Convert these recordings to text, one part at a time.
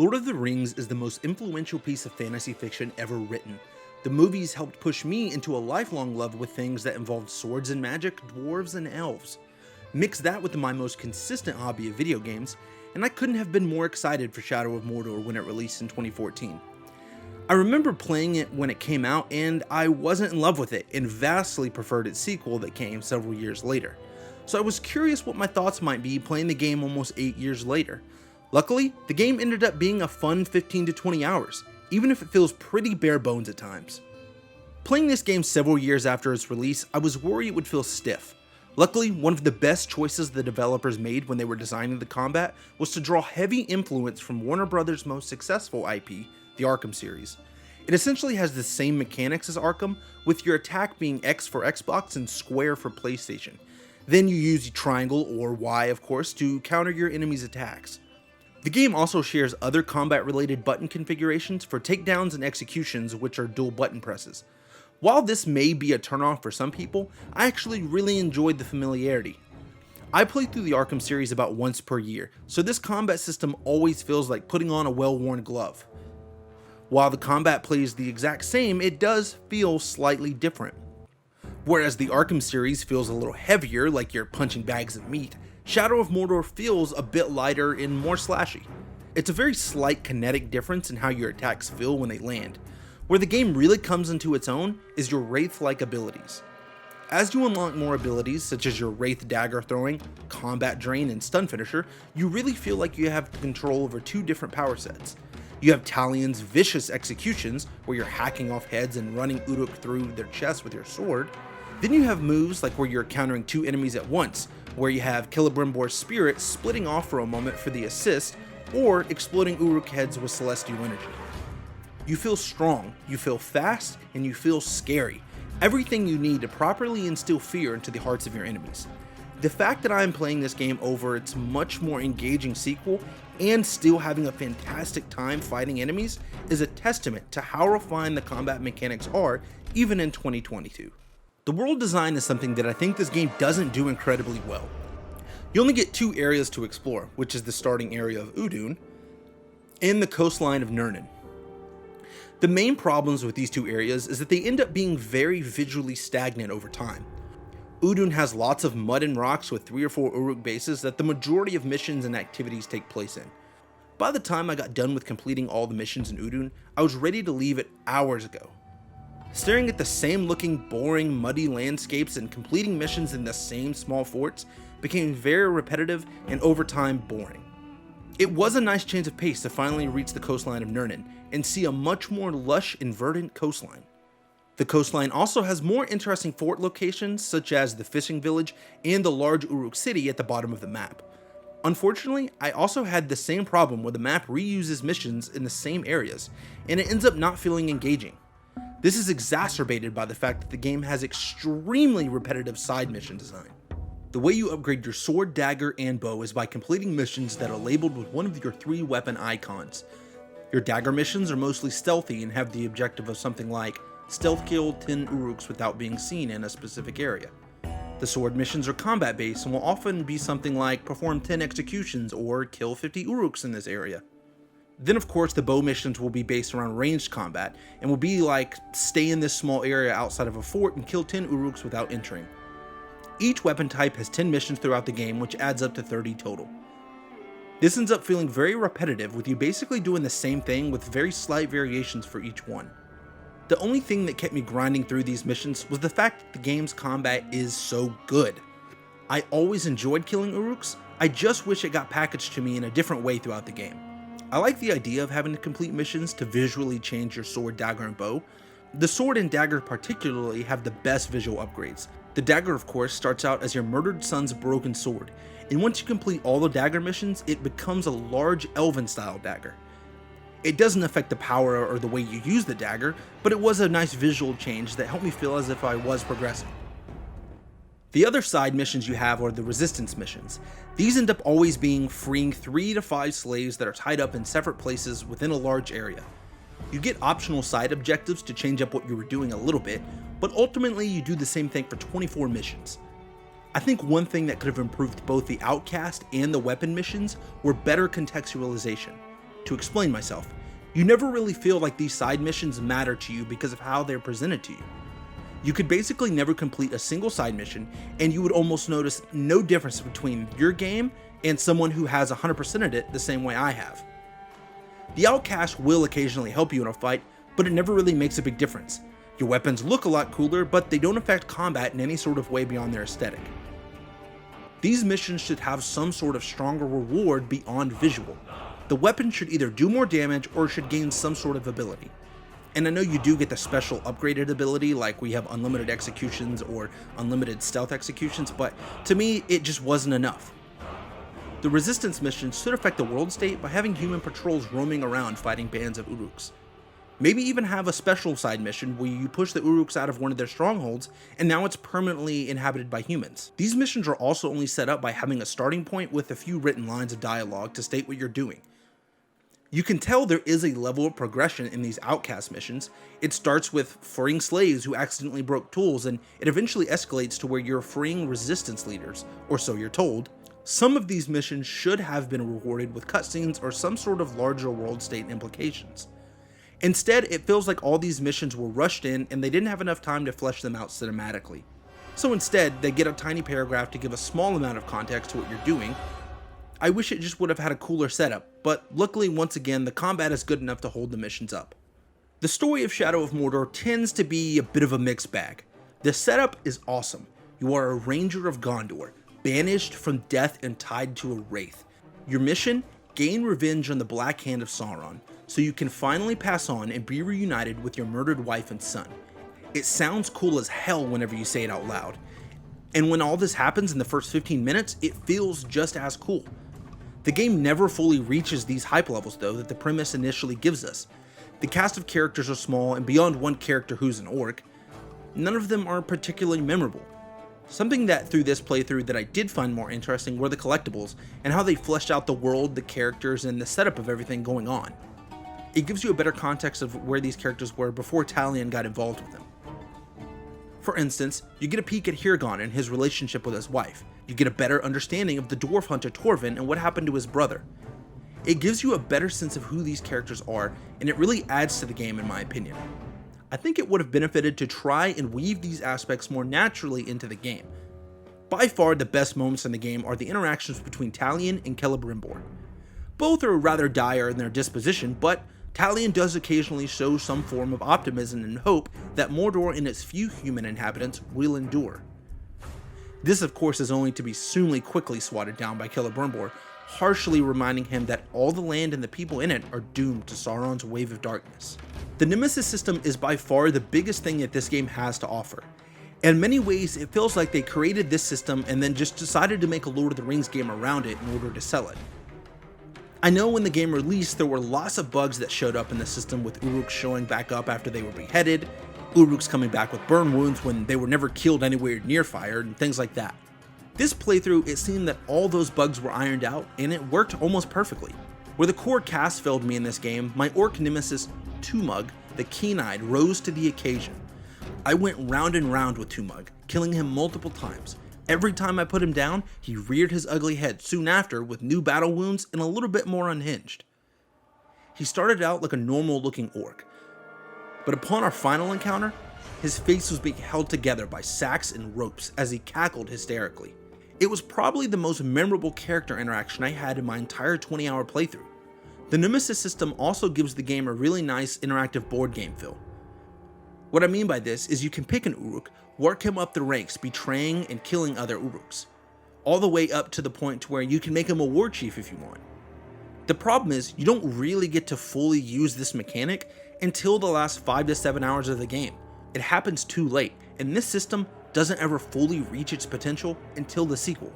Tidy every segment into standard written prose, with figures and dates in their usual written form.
Lord of the Rings is the most influential piece of fantasy fiction ever written. The movies helped push me into a lifelong love with things that involved swords and magic, dwarves and elves. Mix that with my most consistent hobby of video games, and I couldn't have been more excited for Shadow of Mordor when it released in 2014. I remember playing it when it came out, and I wasn't in love with it and vastly preferred its sequel that came several years later. So I was curious what my thoughts might be playing the game almost 8 years later. Luckily, the game ended up being a fun 15 to 20 hours, even if it feels pretty bare bones at times. Playing this game several years after its release, I was worried it would feel stiff. Luckily, one of the best choices the developers made when they were designing the combat was to draw heavy influence from Warner Bros.' most successful IP, the Arkham series. It essentially has the same mechanics as Arkham, with your attack being X for Xbox and square for PlayStation. Then you use triangle, or Y of course, to counter your enemy's attacks. The game also shares other combat-related button configurations for takedowns and executions, which are dual button presses. While this may be a turnoff for some people, I actually really enjoyed the familiarity. I play through the Arkham series about once per year, so this combat system always feels like putting on a well-worn glove. While the combat plays the exact same, it does feel slightly different. Whereas the Arkham series feels a little heavier, like you're punching bags of meat, Shadow of Mordor feels a bit lighter and more slashy. It's a very slight kinetic difference in how your attacks feel when they land. Where the game really comes into its own is your Wraith-like abilities. As you unlock more abilities, such as your Wraith dagger throwing, combat drain, and stun finisher, you really feel like you have control over two different power sets. You have Talion's vicious executions, where you're hacking off heads and running Uruk through their chests with your sword. Then you have moves like where you're countering two enemies at once, where you have Celebrimbor's spirit splitting off for a moment for the assist, or exploding Uruk heads with celestial energy. You feel strong, you feel fast, and you feel scary. Everything you need to properly instill fear into the hearts of your enemies. The fact that I am playing this game over its much more engaging sequel and still having a fantastic time fighting enemies is a testament to how refined the combat mechanics are even in 2022. The world design is something that I think this game doesn't do incredibly well. You only get two areas to explore, which is the starting area of Udun and the coastline of Nurnen. The main problems with these two areas is that they end up being very visually stagnant over time. Udun has lots of mud and rocks with 3 or 4 Uruk bases that the majority of missions and activities take place in. By the time I got done with completing all the missions in Udun, I was ready to leave it hours ago. Staring at the same looking boring muddy landscapes and completing missions in the same small forts became very repetitive and over time boring. It was a nice change of pace to finally reach the coastline of Nurnen and see a much more lush and verdant coastline. The coastline also has more interesting fort locations such as the fishing village and the large Uruk city at the bottom of the map. Unfortunately, I also had the same problem where the map reuses missions in the same areas and it ends up not feeling engaging. This is exacerbated by the fact that the game has extremely repetitive side mission design. The way you upgrade your sword, dagger, and bow is by completing missions that are labeled with one of your 3 weapon icons. Your dagger missions are mostly stealthy and have the objective of something like stealth kill 10 Uruks without being seen in a specific area. The sword missions are combat based and will often be something like perform 10 executions or kill 50 Uruks in this area. Then of course the bow missions will be based around ranged combat and will be like stay in this small area outside of a fort and kill 10 Uruks without entering. Each weapon type has 10 missions throughout the game, which adds up to 30 total. This ends up feeling very repetitive, with you basically doing the same thing with very slight variations for each one. The only thing that kept me grinding through these missions was the fact that the game's combat is so good. I always enjoyed killing Uruks, I just wish it got packaged to me in a different way throughout the game. I like the idea of having to complete missions to visually change your sword, dagger, and bow. The sword and dagger particularly have the best visual upgrades. The dagger of course starts out as your murdered son's broken sword, and once you complete all the dagger missions, it becomes a large elven style dagger. It doesn't affect the power or the way you use the dagger, but it was a nice visual change that helped me feel as if I was progressing. The other side missions you have are the resistance missions. These end up always being freeing 3 to 5 slaves that are tied up in separate places within a large area. You get optional side objectives to change up what you were doing a little bit, but ultimately you do the same thing for 24 missions. I think one thing that could have improved both the Outcast and the weapon missions were better contextualization. To explain myself, you never really feel like these side missions matter to you because of how they're presented to you. You could basically never complete a single side mission, and you would almost notice no difference between your game and someone who has 100%ed it the same way I have. The outcast will occasionally help you in a fight, but it never really makes a big difference. Your weapons look a lot cooler, but they don't affect combat in any sort of way beyond their aesthetic. These missions should have some sort of stronger reward beyond visual. The weapon should either do more damage or should gain some sort of ability. And I know you do get the special upgraded ability, like we have unlimited executions or unlimited stealth executions, but to me, it just wasn't enough. The resistance missions should affect the world state by having human patrols roaming around fighting bands of Uruks. Maybe even have a special side mission where you push the Uruks out of one of their strongholds and now it's permanently inhabited by humans. These missions are also only set up by having a starting point with a few written lines of dialogue to state what you're doing. You can tell there is a level of progression in these outcast missions. It starts with freeing slaves who accidentally broke tools, and it eventually escalates to where you're freeing resistance leaders, or so you're told. Some of these missions should have been rewarded with cutscenes or some sort of larger world state implications. Instead, it feels like all these missions were rushed in and they didn't have enough time to flesh them out cinematically. So instead, they get a tiny paragraph to give a small amount of context to what you're doing. I wish it just would have had a cooler setup, but luckily once again the combat is good enough to hold the missions up. The story of Shadow of Mordor tends to be a bit of a mixed bag. The setup is awesome. You are a ranger of Gondor, banished from death and tied to a wraith. Your mission? Gain revenge on the Black Hand of Sauron, so you can finally pass on and be reunited with your murdered wife and son. It sounds cool as hell whenever you say it out loud. And when all this happens in the first 15 minutes, it feels just as cool. The game never fully reaches these hype levels though that the premise initially gives us. The cast of characters are small, and beyond one character who's an orc, none of them are particularly memorable. Something that through this playthrough that I did find more interesting were the collectibles and how they fleshed out the world, the characters, and the setup of everything going on. It gives you a better context of where these characters were before Talion got involved with them. For instance, you get a peek at Hirgon and his relationship with his wife. You get a better understanding of the dwarf hunter Torvin and what happened to his brother. It gives you a better sense of who these characters are, and it really adds to the game in my opinion. I think it would have benefited to try and weave these aspects more naturally into the game. By far the best moments in the game are the interactions between Talion and Celebrimbor. Both are rather dire in their disposition, but Talion does occasionally show some form of optimism and hope that Mordor and its few human inhabitants will endure. This of course is only to be soonly quickly swatted down by Celebrimbor, harshly reminding him that all the land and the people in it are doomed to Sauron's wave of darkness. The Nemesis system is by far the biggest thing that this game has to offer. In many ways, it feels like they created this system and then just decided to make a Lord of the Rings game around it in order to sell it. I know when the game released there were lots of bugs that showed up in the system, with Uruks showing back up after they were beheaded, Uruks coming back with burn wounds when they were never killed anywhere near fire, and things like that. This playthrough, it seemed that all those bugs were ironed out, and it worked almost perfectly. Where the core cast failed me in this game, my orc nemesis, Tumug, the Keen-Eyed, rose to the occasion. I went round and round with Tumug, killing him multiple times. Every time I put him down, he reared his ugly head soon after with new battle wounds and a little bit more unhinged. He started out like a normal looking orc, but upon our final encounter, his face was being held together by sacks and ropes as he cackled hysterically. It was probably the most memorable character interaction I had in my entire 20-hour playthrough. The Nemesis system also gives the game a really nice interactive board game feel. What I mean by this is you can pick an Uruk, work him up the ranks, betraying and killing other Uruks, all the way up to the point to where you can make him a war chief if you want. The problem is you don't really get to fully use this mechanic until the last 5 to 7 hours of the game. It happens too late, and this system doesn't ever fully reach its potential until the sequel.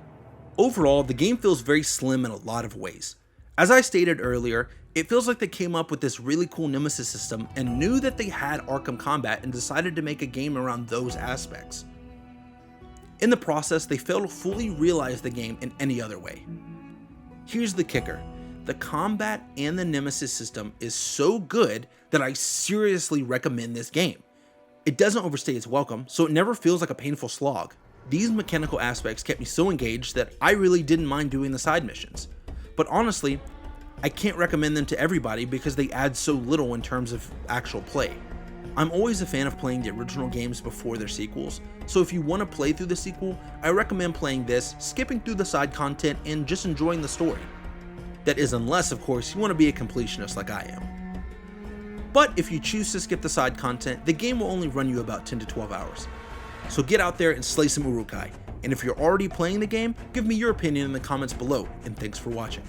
Overall, the game feels very slim in a lot of ways. As I stated earlier, it feels like they came up with this really cool Nemesis system and knew that they had Arkham Combat and decided to make a game around those aspects. In the process, they failed to fully realize the game in any other way. Here's the kicker. The combat and the Nemesis system is so good that I seriously recommend this game. It doesn't overstay its welcome, so it never feels like a painful slog. These mechanical aspects kept me so engaged that I really didn't mind doing the side missions. But honestly, I can't recommend them to everybody because they add so little in terms of actual play. I'm always a fan of playing the original games before their sequels, so if you want to play through the sequel, I recommend playing this, skipping through the side content, and just enjoying the story. That is unless, of course, you want to be a completionist like I am. But if you choose to skip the side content, the game will only run you about 10 to 12 hours. So get out there and slay some Urukai, and if you're already playing the game, give me your opinion in the comments below, and thanks for watching.